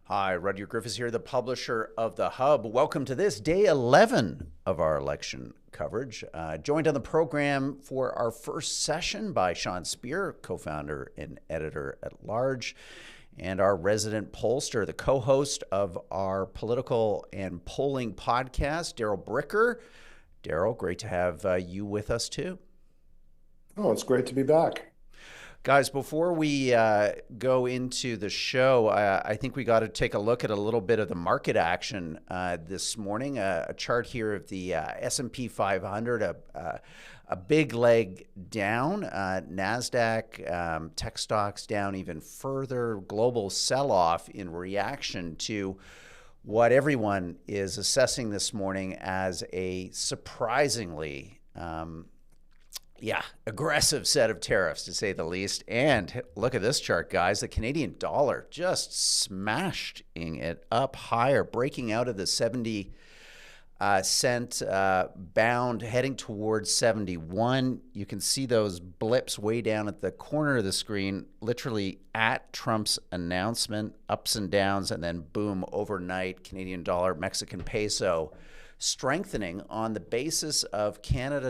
Hi, Rudyard Griffiths here, the publisher of The Hub. Welcome to this day 11 of our election coverage. Joined on the program for our first session by Sean Speer, co-founder and editor at large, and our resident pollster, the co-host of our political and polling podcast, Daryl Bricker. Daryl, great to have you with us too. Oh, it's great to be back. Guys, before we go into the show, I think we got to take a look at a little bit of the market action this morning. A chart here of the S&P 500, a big leg down. NASDAQ, tech stocks down even further. Global sell-off in reaction to what everyone is assessing this morning as a surprisingly aggressive set of tariffs, to say the least. And look at this chart, guys. The Canadian dollar just smashing it up higher, breaking out of the 70 cent bound, heading towards 71. You can see those blips way down at the corner of the screen, literally at Trump's announcement, ups and downs, and then boom, overnight, Canadian dollar, Mexican peso strengthening on the basis of Canada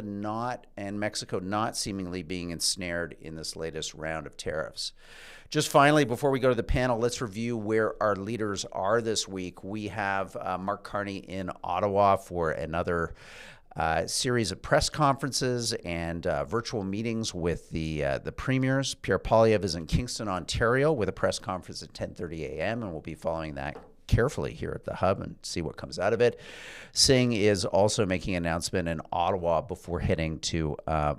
and Mexico not seemingly being ensnared in this latest round of tariffs. Just finally, before we go to the panel, let's review where our leaders are this week. We have Mark Carney in Ottawa for another series of press conferences and virtual meetings with the premiers. Pierre Poilievre is in Kingston, Ontario, with a press conference at 10:30 a.m., and we'll be following that carefully here at the Hub and see what comes out of it. Singh is also making an announcement in Ottawa before heading to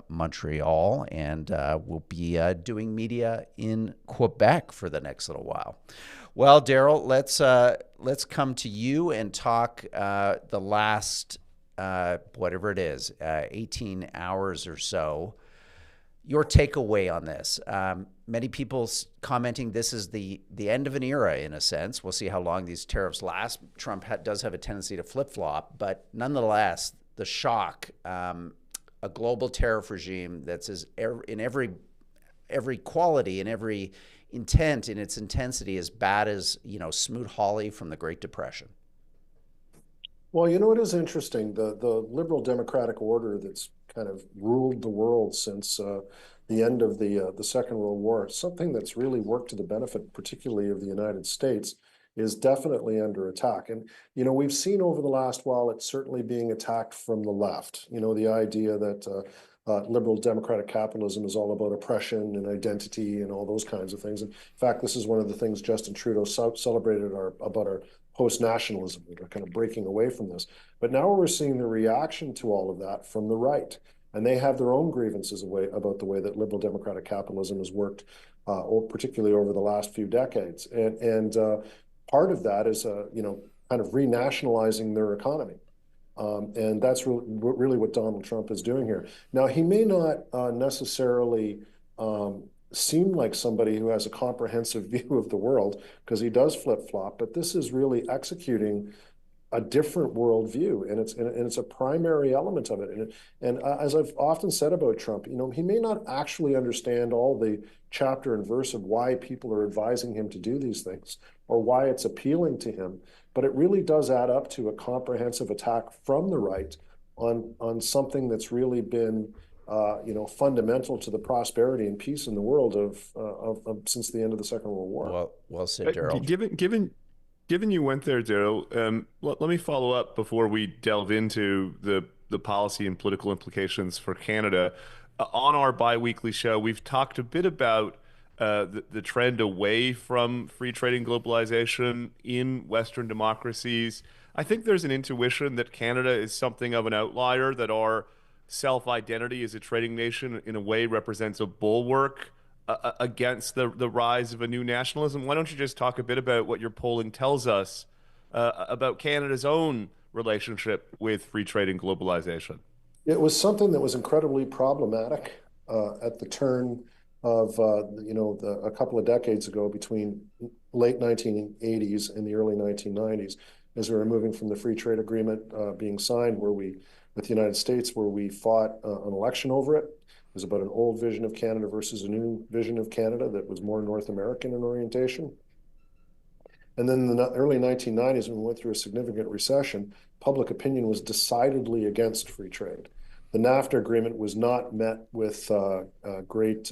Montreal, and we'll be doing media in Quebec for the next little while. Well, Daryl, let's come to you and talk the last whatever it is, 18 hours or so. Your takeaway on this. Many people commenting this is the end of an era, in a sense. We'll see how long these tariffs last. Trump does have a tendency to flip-flop, but nonetheless, the shock, a global tariff regime that's in every quality and every intent in its intensity as bad as, Smoot-Hawley from the Great Depression. Well, it is interesting. The liberal democratic order that's kind of ruled the world since the end of the Second World War, something that's really worked to the benefit, particularly of the United States, is definitely under attack. And, we've seen over the last while, it's certainly being attacked from the left. The idea that liberal democratic capitalism is all about oppression and identity and all those kinds of things. In fact, this is one of the things Justin Trudeau celebrated about our post-nationalism. We're kind of breaking away from this. But now we're seeing the reaction to all of that from the right. And they have their own grievances about the way that liberal democratic capitalism has worked, particularly over the last few decades. And part of that is, kind of renationalizing their economy. And that's really what Donald Trump is doing here. Now, he may not necessarily seem like somebody who has a comprehensive view of the world, because he does flip-flop, but this is really executing a different worldview, and it's a primary element of it. And as I've often said about Trump, he may not actually understand all the chapter and verse of why people are advising him to do these things or why it's appealing to him, but it really does add up to a comprehensive attack from the right on something that's really been fundamental to the prosperity and peace in the world of since the end of the Second World War. Well said, Daryl. Given you went there, Daryl, let me follow up before we delve into the policy and political implications for Canada. On our biweekly show, we've talked a bit about the trend away from free trading globalization in Western democracies. I think there's an intuition that Canada is something of an outlier, that our self-identity as a trading nation in a way represents a bulwark against the rise of a new nationalism. Why don't you just talk a bit about what your polling tells us about Canada's own relationship with free trade and globalization? It was something that was incredibly problematic at the turn of a couple of decades ago, between late 1980s and the early 1990s, as we were moving from the free trade agreement being signed, with the United States, where we fought an election over it. It was about an old vision of Canada versus a new vision of Canada that was more North American in orientation. And then in the early 1990s, when we went through a significant recession, public opinion was decidedly against free trade. The NAFTA agreement was not met with great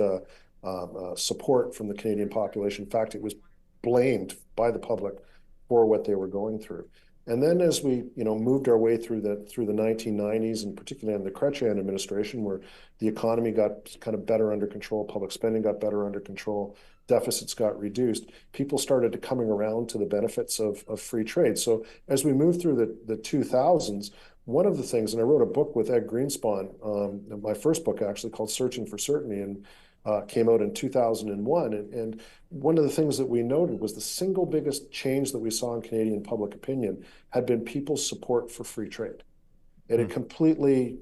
support from the Canadian population. In fact, it was blamed by the public for what they were going through. And then as we, moved our way through the 1990s, and particularly under the Chrétien administration, where the economy got kind of better under control, public spending got better under control, deficits got reduced, people started coming around to the benefits of free trade. So as we moved through the 2000s, one of the things, and I wrote a book with Ed Greenspan, my first book actually, called Searching for Certainty, and came out in 2001. And one of the things that we noted was the single biggest change that we saw in Canadian public opinion had been people's support for free trade. It had completely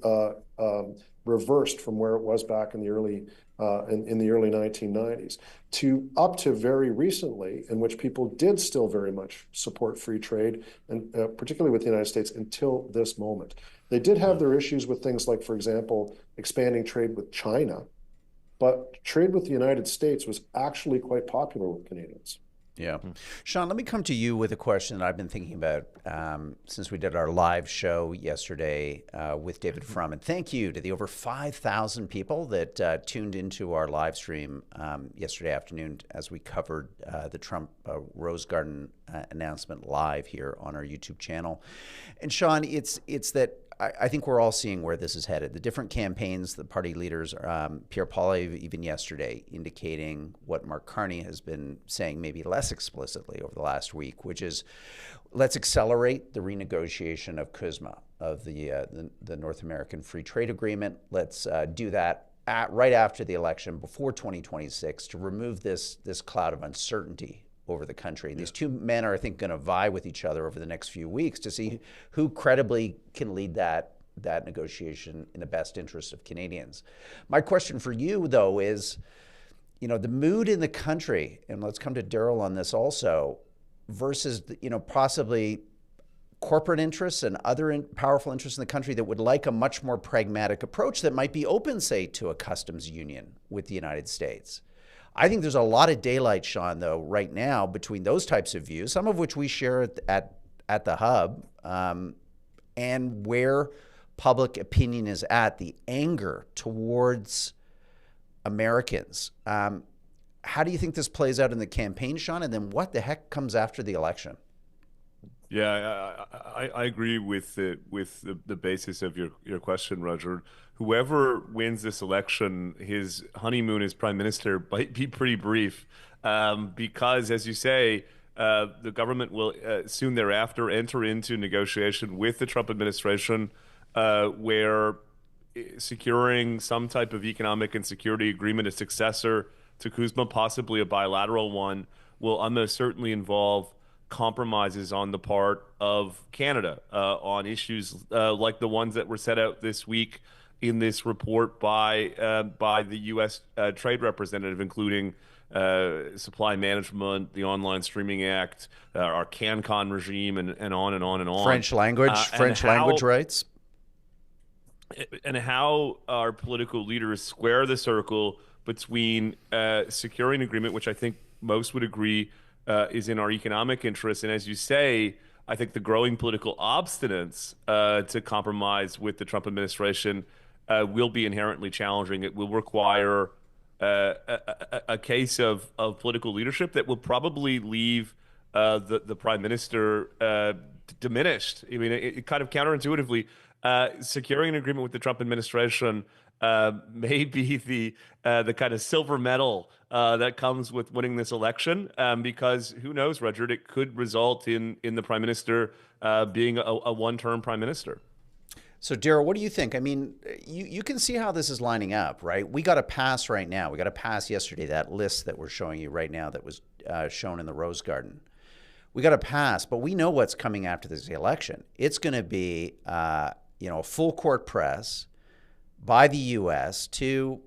reversed from where it was back in the early 1990s to up to very recently, in which people did still very much support free trade, and particularly with the United States, until this moment. They did have their issues with things like, for example, expanding trade with China, but trade with the United States was actually quite popular with Canadians. Yeah. Sean, let me come to you with a question that I've been thinking about since we did our live show yesterday with David Frum. And thank you to the over 5,000 people that tuned into our live stream yesterday afternoon as we covered the Trump Rose Garden announcement live here on our YouTube channel. And Sean, it's that I think we're all seeing where this is headed. The different campaigns, the party leaders, Pierre Poilievre even yesterday indicating what Mark Carney has been saying maybe less explicitly over the last week, which is let's accelerate the renegotiation of CUSMA, of the North American Free Trade Agreement. Let's do that right after the election, before 2026, to remove this cloud of uncertainty over the country. And these two men are, I think, going to vie with each other over the next few weeks to see who credibly can lead that negotiation in the best interest of Canadians. My question for you, though, is, the mood in the country, and let's come to Daryl on this also, versus, possibly corporate interests and other powerful interests in the country that would like a much more pragmatic approach that might be open, say, to a customs union with the United States. I think there's a lot of daylight, Sean, though, right now between those types of views, some of which we share at the Hub, and where public opinion is at, the anger towards Americans. How do you think this plays out in the campaign, Sean? And then what the heck comes after the election? Yeah, I agree with the basis of your question, Roger. Whoever wins this election, his honeymoon as prime minister might be pretty brief, because, as you say, the government will soon thereafter enter into negotiation with the Trump administration, where securing some type of economic and security agreement, a successor to CUSMA, possibly a bilateral one, will almost certainly involve compromises on the part of Canada on issues like the ones that were set out this week in this report by the U.S. Trade Representative, including supply management, the Online Streaming Act, our CanCon regime, and on and on and on. French language rights. And how our political leaders square the circle between securing an agreement, which I think most would agree is in our economic interests. And as you say, I think the growing political obstinance to compromise with the Trump administration will be inherently challenging. It will require a case of political leadership that will probably leave the prime minister diminished. I mean, it kind of counterintuitively, securing an agreement with the Trump administration may be the kind of silver medal that comes with winning this election, because who knows, Roger, it could result in the prime minister being a one-term prime minister. So, Daryl, what do you think? I mean, you can see how this is lining up, right? We got to pass right now. We got to pass yesterday that list that we're showing you right now that was shown in the Rose Garden. We got to pass, but we know what's coming after this election. It's going to be, a full court press by the U.S. to,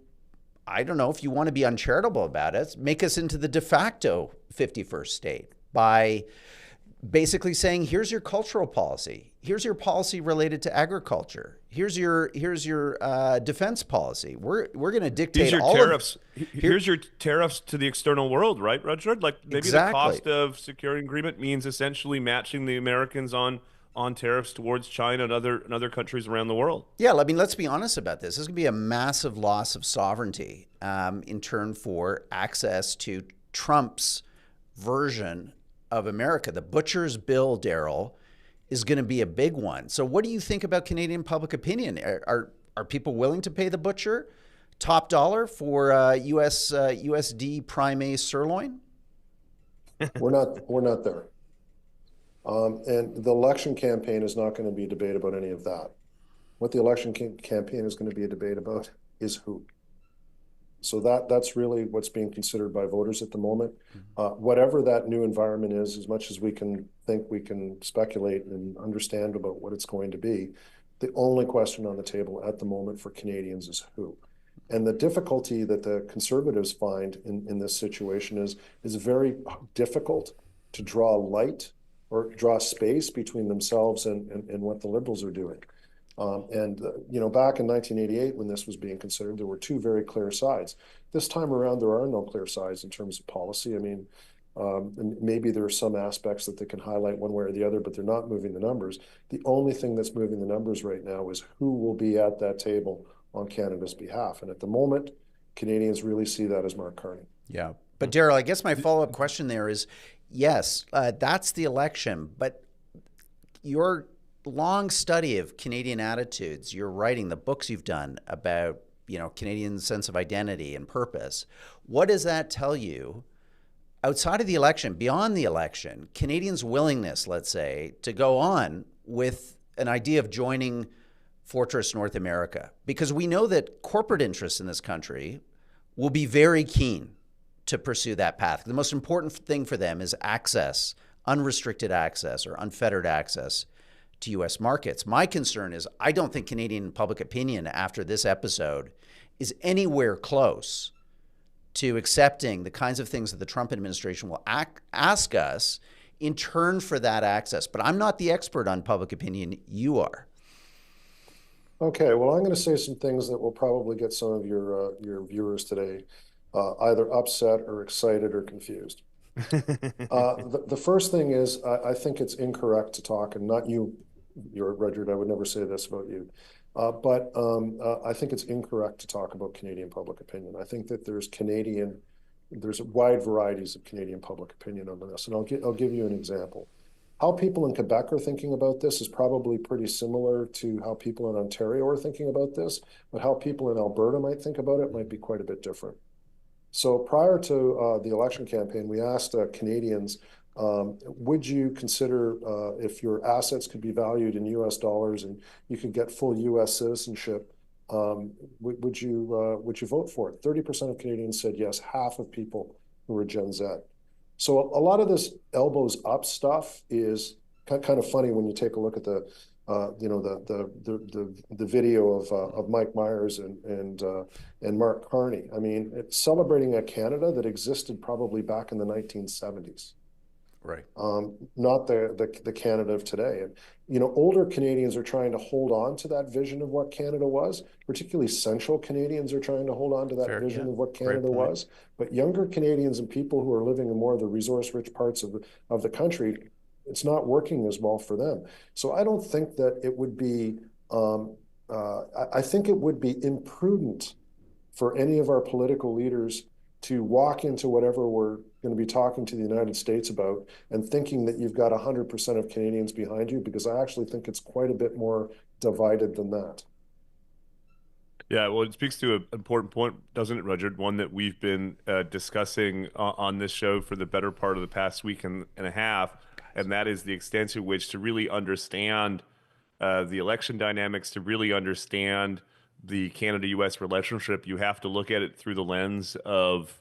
I don't know if you want to be uncharitable about it, make us into the de facto 51st state by basically saying, here's your cultural policy. Here's your policy related to agriculture. Here's your defense policy. We're going to These dictate are all of tariffs. here. Here's your tariffs to the external world, right, Rutherford? Like maybe the Exactly. cost of securing agreement means essentially matching the Americans on tariffs towards China and other countries around the world. Yeah, I mean, let's be honest about this. This is going to be a massive loss of sovereignty in turn for access to Trump's version of America. The butcher's bill, Daryl, is going to be a big one. So, what do you think about Canadian public opinion? Are people willing to pay the butcher top dollar for USD Prime A sirloin? We're not there. And the election campaign is not going to be a debate about any of that. What the election campaign is going to be a debate about is who. So that's really what's being considered by voters at the moment. Whatever that new environment is, as much as we can think, we can speculate and understand about what it's going to be, the only question on the table at the moment for Canadians is who. And the difficulty that the Conservatives find in this situation is very difficult to draw light or draw space between themselves and what the Liberals are doing. Back in 1988, when this was being considered, there were two very clear sides. This time around, there are no clear sides in terms of policy. I mean, maybe there are some aspects that they can highlight one way or the other, but they're not moving the numbers. The only thing that's moving the numbers right now is who will be at that table on Canada's behalf. And at the moment, Canadians really see that as Mark Carney. Yeah. But Daryl, I guess my follow-up question there is, yes, that's the election, but your long study of Canadian attitudes, your writing, the books you've done about, Canadian sense of identity and purpose, what does that tell you outside of the election, beyond the election, Canadians' willingness, let's say, to go on with an idea of joining Fortress North America? Because we know that corporate interests in this country will be very keen to pursue that path. The most important thing for them is access, unrestricted access or unfettered access to U.S. markets. My concern is I don't think Canadian public opinion after this episode is anywhere close to accepting the kinds of things that the Trump administration will ask us in turn for that access. But I'm not the expert on public opinion. You are. Okay, well, I'm going to say some things that will probably get some of your viewers today either upset or excited or confused. The first thing is I think it's incorrect to talk, and not you, Rudyard, I would never say this about you. But I think it's incorrect to talk about Canadian public opinion. I think that there's wide varieties of Canadian public opinion on this. And I'll give you an example. How people in Quebec are thinking about this is probably pretty similar to how people in Ontario are thinking about this, but how people in Alberta might think about it might be quite a bit different. So prior to the election campaign, we asked Canadians, would you consider if your assets could be valued in US dollars and you could get full US citizenship, would you vote for it? 30% of Canadians said yes, half of people who were Gen Z. So a lot of this elbows up stuff is kind of funny when you take a look at the video of Mike Myers and Mark Carney. I mean, it's celebrating a Canada that existed probably back in the 1970s. Right. Not the Canada of today. And, older Canadians are trying to hold on to that vision of what Canada was. Particularly central Canadians are trying to hold on to that vision of what Canada was. But younger Canadians and people who are living in more of the resource-rich parts of the country, it's not working as well for them. So I don't think that it would be, I think it would be imprudent for any of our political leaders to walk into whatever we're going to be talking to the United States about and thinking that you've got 100% of Canadians behind you, because I actually think it's quite a bit more divided than that. Yeah, well, it speaks to an important point, doesn't it, Rudyard? One that we've been discussing on this show for the better part of the past week and a half, and that is the extent to which to really understand the election dynamics, to really understand the Canada-U.S. relationship, you have to look at it through the lens of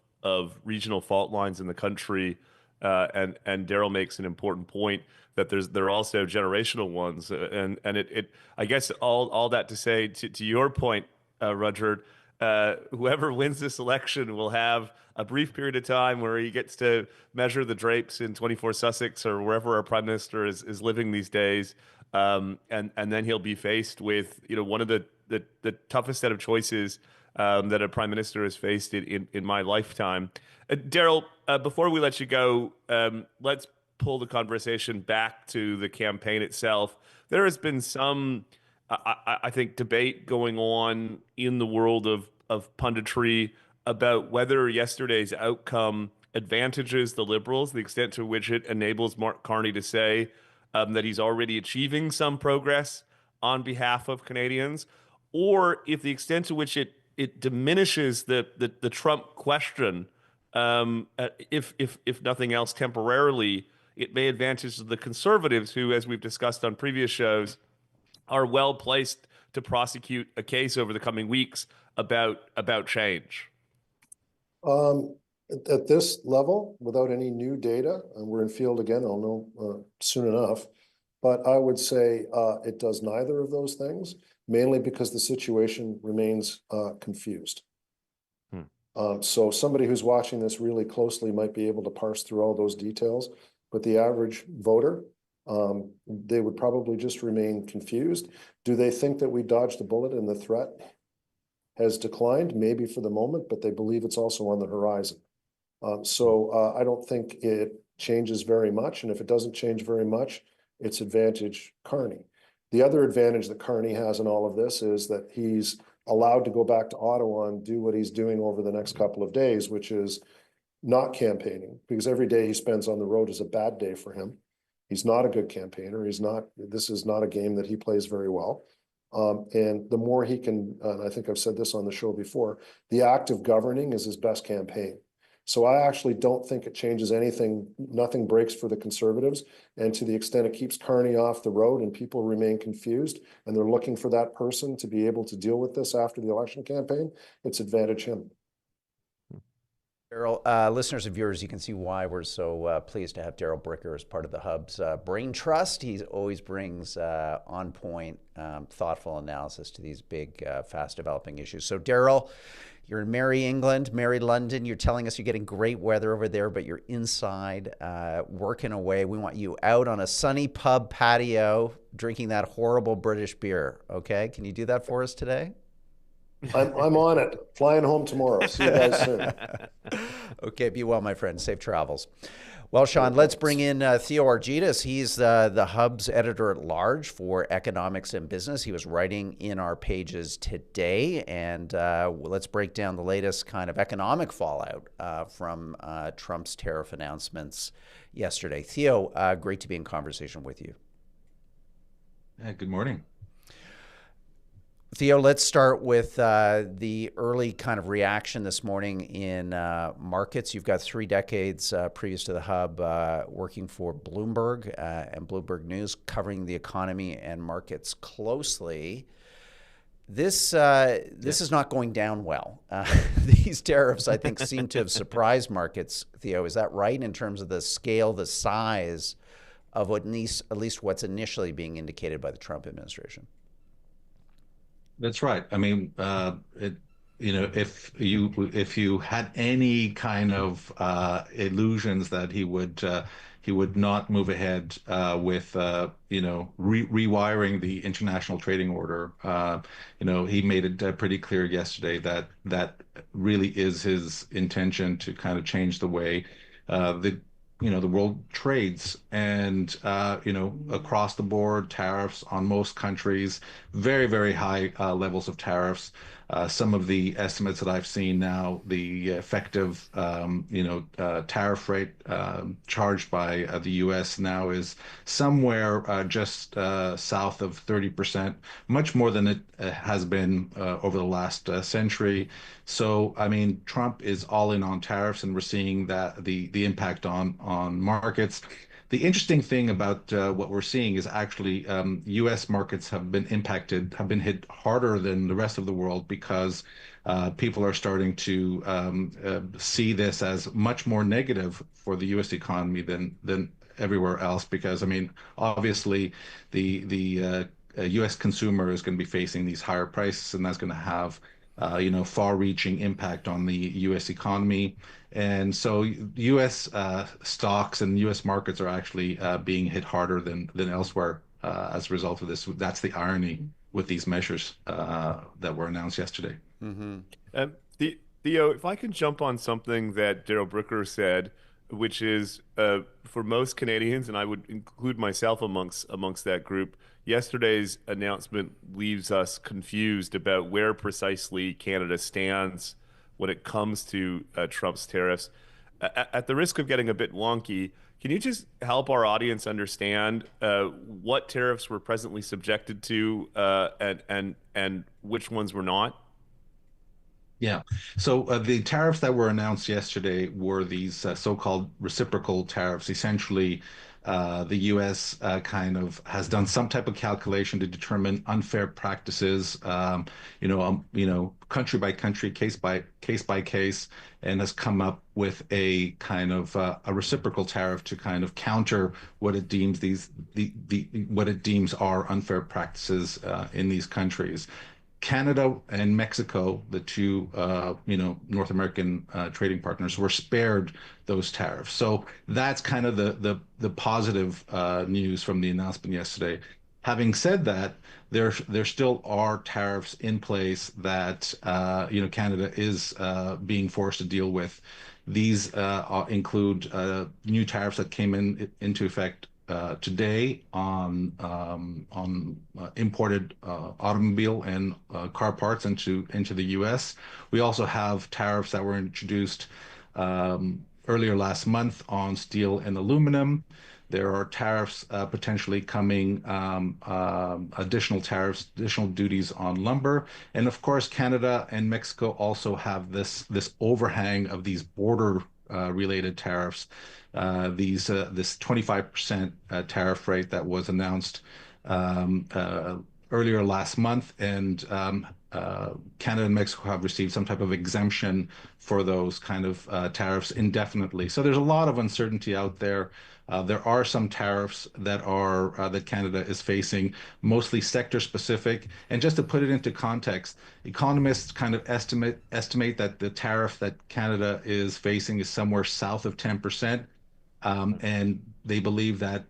regional fault lines in the country. And Daryl makes an important point that there are also generational ones. And it I guess all that to say to your point, Rudyard, whoever wins this election will have a brief period of time where he gets to measure the drapes in 24 Sussex or wherever our prime minister is living these days. And then he'll be faced with, one of the toughest set of choices that a prime minister has faced in my lifetime. Daryl, before we let you go, let's pull the conversation back to the campaign itself. There has been some, I think, debate going on in the world of punditry about whether yesterday's outcome advantages the Liberals, the extent to which it enables Mark Carney to say that he's already achieving some progress on behalf of Canadians, or if the extent to which it diminishes the Trump question, if nothing else temporarily, it may advantage the Conservatives, who, as we've discussed on previous shows, are well placed to prosecute a case over the coming weeks about change. At this level, without any new data, and we're in field again, I'll know soon enough, but I would say it does neither of those things, mainly because the situation remains confused. So somebody who's watching this really closely might be able to parse through all those details, but the average voter, they would probably just remain confused. Do they think that we dodged a bullet and the threat has declined? Maybe for the moment, but they believe it's also on the horizon. So I don't think it changes very much. And if it doesn't change very much, it's advantage Carney. The other advantage that Carney has in all of this is that he's allowed to go back to Ottawa and do what he's doing over the next couple of days, which is not campaigning, because every day he spends on the road is a bad day for him. He's not a good campaigner. This is not a game that he plays very well. And the more he can, and I think I've said this on the show before, the act of governing is his best campaign. So I actually don't think it changes anything. Nothing breaks for the Conservatives. And to the extent it keeps Carney off the road and people remain confused and they're looking for that person to be able to deal with this after the election campaign, it's advantage him. Daryl, listeners and viewers, you can see why we're so pleased to have Daryl Bricker as part of the Hub's Brain Trust. He always brings on point, thoughtful analysis to these big, fast developing issues. So, Daryl, you're in merry England, merry London. You're telling us you're getting great weather over there, but you're inside working away. We want you out on a sunny pub patio drinking that horrible British beer. Okay, can you do that for us today? I'm on it. Flying home tomorrow. See you guys soon. Okay, be well, my friend. Safe travels. Well, Sean, let's bring in Theo Argytas. He's the Hub's editor-at-large for economics and business. He was writing in our pages today, and let's break down the latest kind of economic fallout from Trump's tariff announcements yesterday. Theo, great to be in conversation with you. Good morning. Theo, let's start with the early kind of reaction this morning in markets. You've got 3 decades previous to the Hub working for Bloomberg and Bloomberg News, covering the economy and markets closely. This is not going down well. These tariffs, I think, seem to have surprised markets. Theo, is that right in terms of the scale, the size of at least what's initially being indicated by the Trump administration? That's right. I mean, if you had any kind of illusions that he would not move ahead with rewiring the international trading order, he made it pretty clear yesterday that that really is his intention to kind of change the way the world trades, and across the board tariffs on most countries, very, very high levels of tariffs. Some of the estimates that I've seen now, the effective tariff rate charged by the U.S. now is somewhere just south of 30%, much more than it has been over the last century. So, I mean, Trump is all in on tariffs, and we're seeing that the impact on markets. The interesting thing about what we're seeing is actually U.S. markets have been hit harder than the rest of the world, because people are starting to see this as much more negative for the U.S. economy than everywhere else. Because, I mean, obviously the U.S. consumer is going to be facing these higher prices, and that's going to have far-reaching impact on the U.S. economy. And so U.S. Stocks and U.S. markets are actually being hit harder than elsewhere as a result of this. That's the irony with these measures that were announced yesterday. Mm-hmm. Theo, if I can jump on something that Daryl Brooker said, which is for most Canadians, and I would include myself amongst that group, yesterday's announcement leaves us confused about where precisely Canada stands when it comes to Trump's tariffs. At the risk of getting a bit wonky, can you just help our audience understand what tariffs were presently subjected to and which ones were not? Yeah. So the tariffs that were announced yesterday were these so-called reciprocal tariffs. Essentially, the U.S. Kind of has done some type of calculation to determine unfair practices, country by country, case by case, and has come up with a kind of a reciprocal tariff to kind of counter what it deems what it deems are unfair practices in these countries. Canada and Mexico, the two, North American trading partners, were spared those tariffs. So that's kind of the positive news from the announcement yesterday. Having said that, there still are tariffs in place that Canada is being forced to deal with. These include new tariffs that came into effect today on imported automobile and car parts into the U.S. We also have tariffs that were introduced earlier last month on steel and aluminum. There are tariffs potentially coming, additional tariffs, additional duties on lumber, and of course, Canada and Mexico also have this overhang of these border related tariffs. This 25% tariff rate that was announced earlier last month, and Canada and Mexico have received some type of exemption for those kind of tariffs indefinitely. So there's a lot of uncertainty out there. There are some tariffs that Canada is facing, mostly sector specific. And just to put it into context, economists kind of estimate that the tariff that Canada is facing is somewhere south of 10%. And they believe that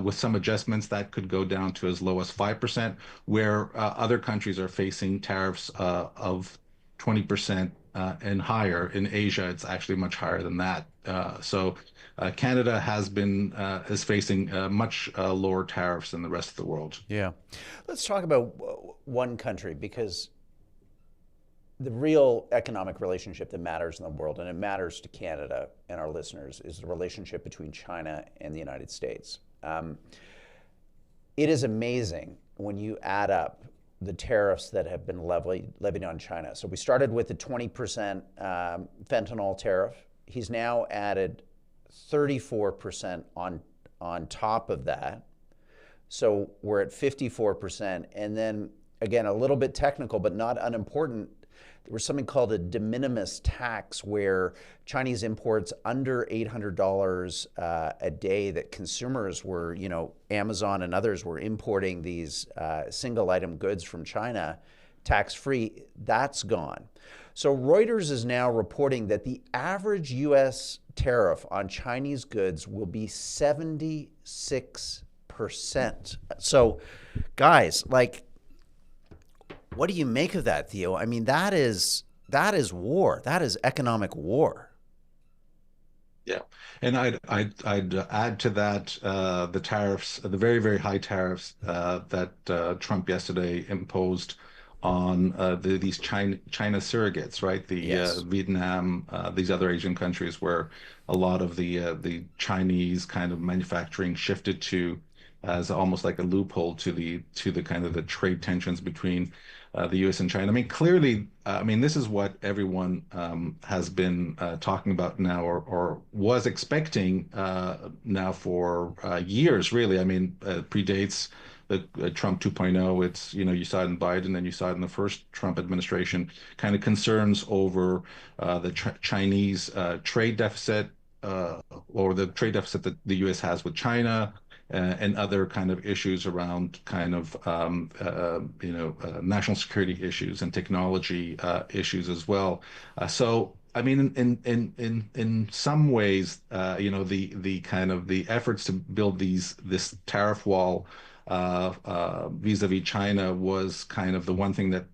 with some adjustments, that could go down to as low as 5%, where other countries are facing tariffs of 20% and higher. In Asia, it's actually much higher than that. So Canada is facing much lower tariffs than the rest of the world. Yeah. Let's talk about one country, because the real economic relationship that matters in the world, and it matters to Canada and our listeners, is the relationship between China and the United States. It is amazing when you add up the tariffs that have been levied on China. So we started with the 20% fentanyl tariff. He's now added 34% on top of that. So we're at 54%. And then, again, a little bit technical, but not unimportant, there was something called a de minimis tax, where Chinese imports under $800 a day that consumers were, Amazon and others were importing these single item goods from China tax-free, that's gone. So Reuters is now reporting that the average U.S. tariff on Chinese goods will be 76%. So, guys, what do you make of that, Theo? I mean, that is war. That is economic war. Yeah, and I'd add to that the tariffs, the very, very high tariffs that Trump yesterday imposed on these China surrogates, right? Yes. Vietnam, these other Asian countries where a lot of the Chinese kind of manufacturing shifted to, as almost like a loophole to the kind of the trade tensions between the U.S. and China. I mean, clearly, this is what everyone has been talking about now, or was expecting now for years, really. I mean, predates the Trump 2.0. It's, you saw it in Biden and you saw it in the first Trump administration, kind of concerns over the Chinese trade deficit, or the trade deficit that the U.S. has with China, and other kind of issues around kind of national security issues and technology issues as well. So I mean, in some ways, the kind of the efforts to build this tariff wall vis-a-vis China was kind of the one thing that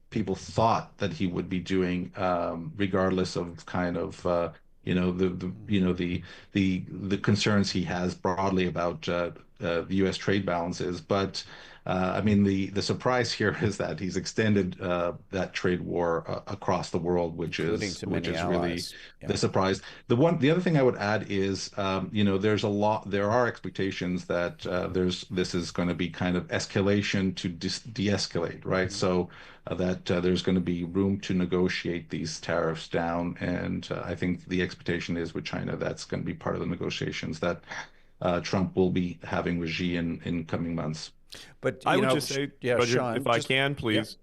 people thought that he would be doing, regardless of kind of the concerns he has broadly about the U.S. trade balances. But I mean, the surprise here is that he's extended that trade war across the world, which is really the surprise. The other thing I would add is, there are expectations that this is going to be kind of escalation to de-escalate, right? So that there's going to be room to negotiate these tariffs down, and I think the expectation is with China that's going to be part of the negotiations that Trump will be having with Xi in coming months. But I would just say, Roger, Sean, if I can, please,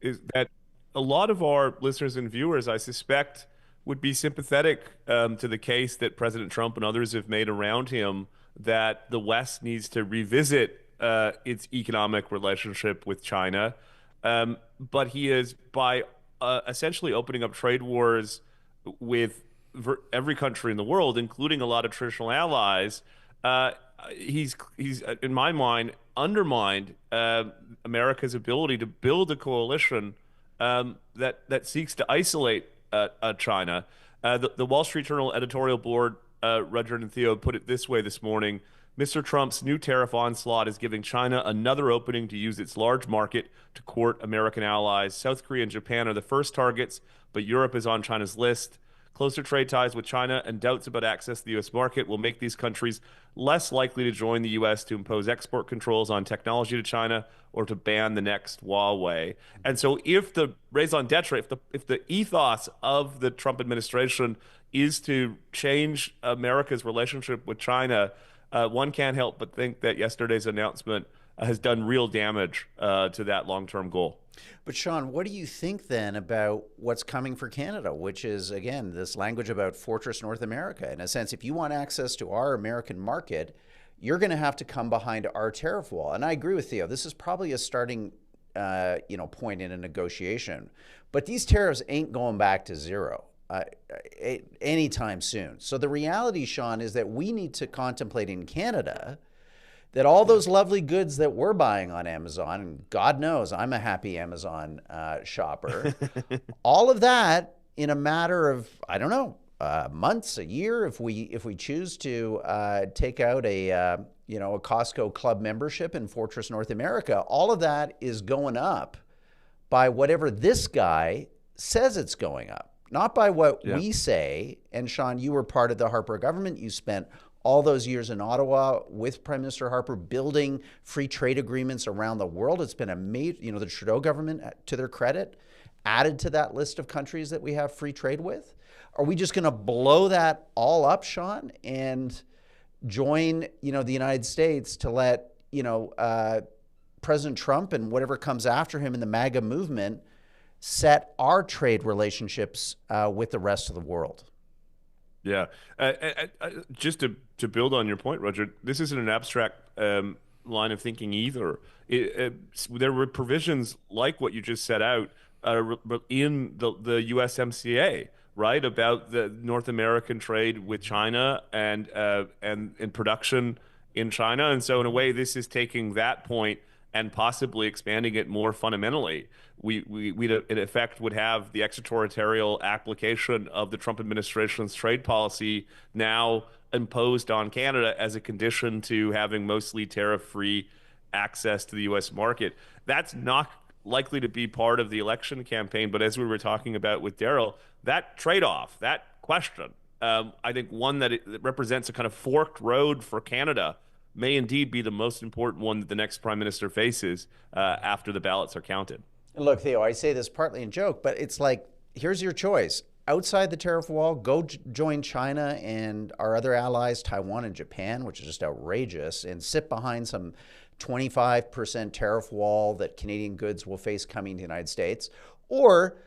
is that a lot of our listeners and viewers, I suspect, would be sympathetic to the case that President Trump and others have made around him that the West needs to revisit its economic relationship with China. But he is, by essentially opening up trade wars with every country in the world, including a lot of traditional allies, he's in my mind undermined America's ability to build a coalition that seeks to isolate China. The Wall Street Journal editorial board, Roger and Theo, put it this way this morning: Mr. Trump's new tariff onslaught is giving China another opening to use its large market to court American allies. South Korea and Japan are the first targets, but Europe is on China's list. Closer trade ties with China and doubts about access to the U.S. market will make these countries less likely to join the U.S. to impose export controls on technology to China or to ban the next Huawei. And so if the raison d'etre, if the ethos of the Trump administration is to change America's relationship with China, one can't help but think that yesterday's announcement has done real damage to that long-term goal. But Sean, what do you think then about what's coming for Canada, which is, again, this language about Fortress North America? In a sense, if you want access to our American market, you're going to have to come behind our tariff wall. And I agree with Theo. This is probably a starting point in a negotiation. But these tariffs ain't going back to zero anytime soon. So the reality, Sean, is that we need to contemplate in Canada that all those lovely goods that we're buying on Amazon, and God knows I'm a happy Amazon shopper, all of that in a matter of, I don't know, months, a year, if we choose to take out a Costco club membership in Fortress North America, all of that is going up by whatever this guy says it's going up, not by what we say. And Sean, you were part of the Harper government. You spent all those years in Ottawa with Prime Minister Harper building free trade agreements around the world. It's been amazing. The Trudeau government, to their credit, added to that list of countries that we have free trade with. Are we just going to blow that all up, Sean, and join, the United States to let, President Trump and whatever comes after him in the MAGA movement set our trade relationships with the rest of the world? Yeah. Just to build on your point, Roger, this isn't an abstract line of thinking either. There were provisions like what you just set out in the USMCA, right, about the North American trade with China and production in China. And so in a way, this is taking that point and possibly expanding it more fundamentally. We in effect would have the extraterritorial application of the Trump administration's trade policy now imposed on Canada as a condition to having mostly tariff-free access to the U.S. market. That's not likely to be part of the election campaign, but as we were talking about with Daryl, that trade-off, that question, I think one that represents a kind of forked road for Canada may indeed be the most important one that the next prime minister faces after the ballots are counted. Look, Theo, I say this partly in joke, but it's like, here's your choice. Outside the tariff wall, go join China and our other allies, Taiwan and Japan, which is just outrageous, and sit behind some 25% tariff wall that Canadian goods will face coming to the United States. Or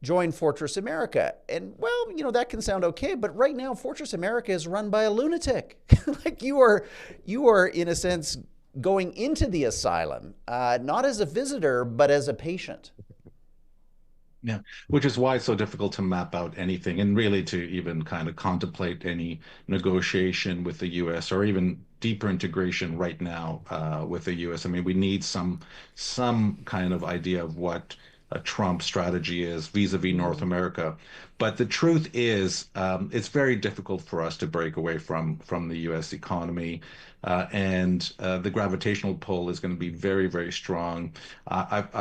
join Fortress America. And well, you know, that can sound okay, but right now Fortress America is run by a lunatic. Like you are in a sense going into the asylum, not as a visitor, but as a patient. Yeah, which is why it's so difficult to map out anything and really to even kind of contemplate any negotiation with the U.S. or even deeper integration right now with the U.S. I mean, we need some kind of idea of what a Trump strategy is vis-a-vis North America. But the truth is, it's very difficult for us to break away from the U.S. economy, and the gravitational pull is going to be very, very strong.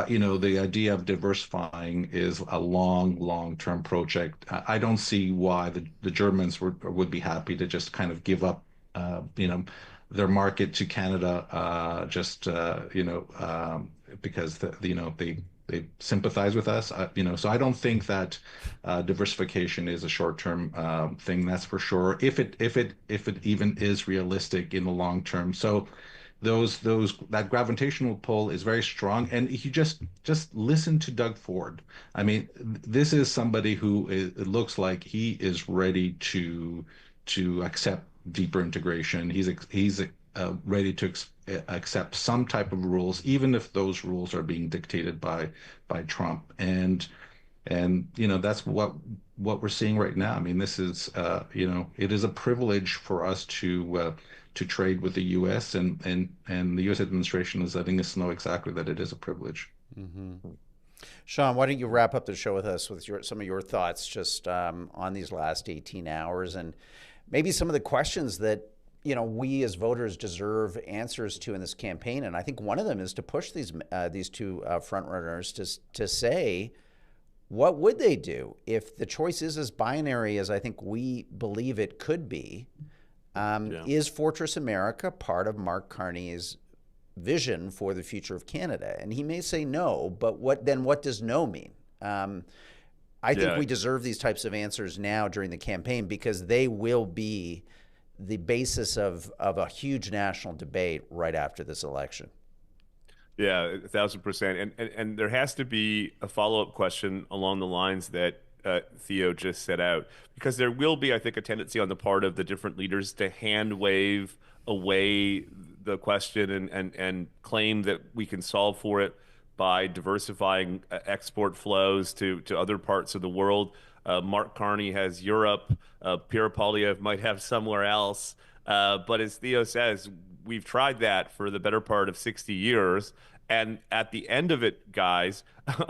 You know, the idea of diversifying is a long-term project. I don't see why the Germans would be happy to just kind of give up, you know, their market to Canada, because you know they sympathize with us, you know. So I don't think that diversification is a short-term thing. That's for sure. If it even is realistic in the long term. So that gravitational pull is very strong. And you just listen to Doug Ford. I mean, this is somebody who it looks like he is ready to accept deeper integration. He's ready to accept some type of rules, even if those rules are being dictated by Trump. And you know, that's what we're seeing right now. I mean, this is you know, it is a privilege for us to trade with the U.S. and the U.S. administration is letting us know exactly that it is a privilege. Mm-hmm. Sean, why don't you wrap up the show with us with some of your thoughts just on these last 18 hours and maybe some of the questions that, you know, we as voters deserve answers to in this campaign. And I think one of them is to push these two front runners to say, what would they do if the choice is as binary as I think we believe it could be? Is Fortress America part of Mark Carney's vision for the future of Canada? And he may say no, but what does no mean? I think we deserve these types of answers now during the campaign because they will be the basis of a huge national debate right after this election. Yeah, 1,000%. And there has to be a follow-up question along the lines that Theo just set out, because there will be, I think, a tendency on the part of the different leaders to hand wave away the question and claim that we can solve for it by diversifying export flows to other parts of the world. Mark Carney has Europe. Pierre Poilievre might have somewhere else. But as Theo says, we've tried that for the better part of 60 years. And at the end of it, guys,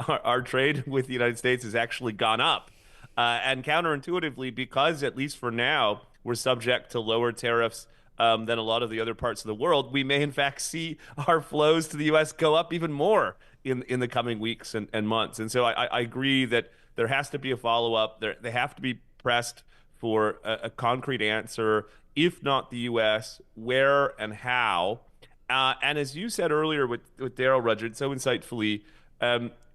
our trade with the United States has actually gone up. And counterintuitively, because at least for now, we're subject to lower tariffs than a lot of the other parts of the world, we may in fact see our flows to the U.S. go up even more in the coming weeks and months. And so I agree that there has to be a follow-up. They have to be pressed for a concrete answer. If not the U.S., where and how? And as you said earlier with Daryl Rudyard so insightfully,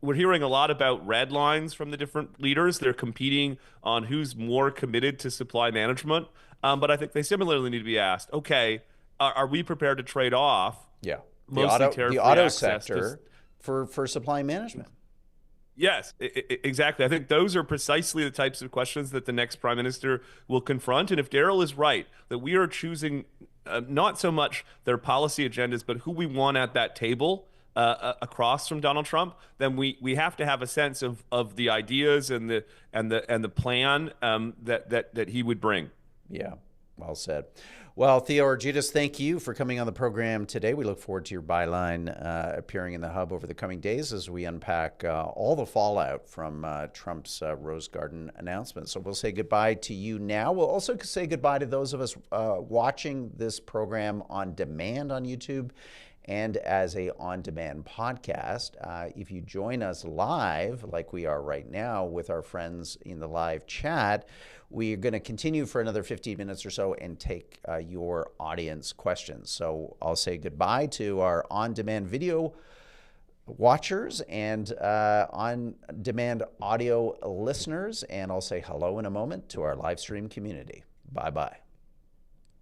we're hearing a lot about red lines from the different leaders. They're competing on who's more committed to supply management. But I think they similarly need to be asked, okay, are we prepared to trade off the auto sector for supply management? Yes, exactly. I think those are precisely the types of questions that the next prime minister will confront. And if Daryl is right, that we are choosing not so much their policy agendas, but who we want at that table across from Donald Trump, then we have to have a sense of the ideas and the plan that he would bring. Yeah, well said. Well, Theo Argyris, thank you for coming on the program today. We look forward to your byline appearing in the Hub over the coming days as we unpack all the fallout from Trump's Rose Garden announcement. So we'll say goodbye to you now. We'll also say goodbye to those of us watching this program on demand on YouTube and as a on-demand podcast. If you join us live, like we are right now with our friends in the live chat, we're going to continue for another 15 minutes or so and take your audience questions. So I'll say goodbye to our on-demand video watchers and on-demand audio listeners, and I'll say hello in a moment to our live stream community. Bye-bye.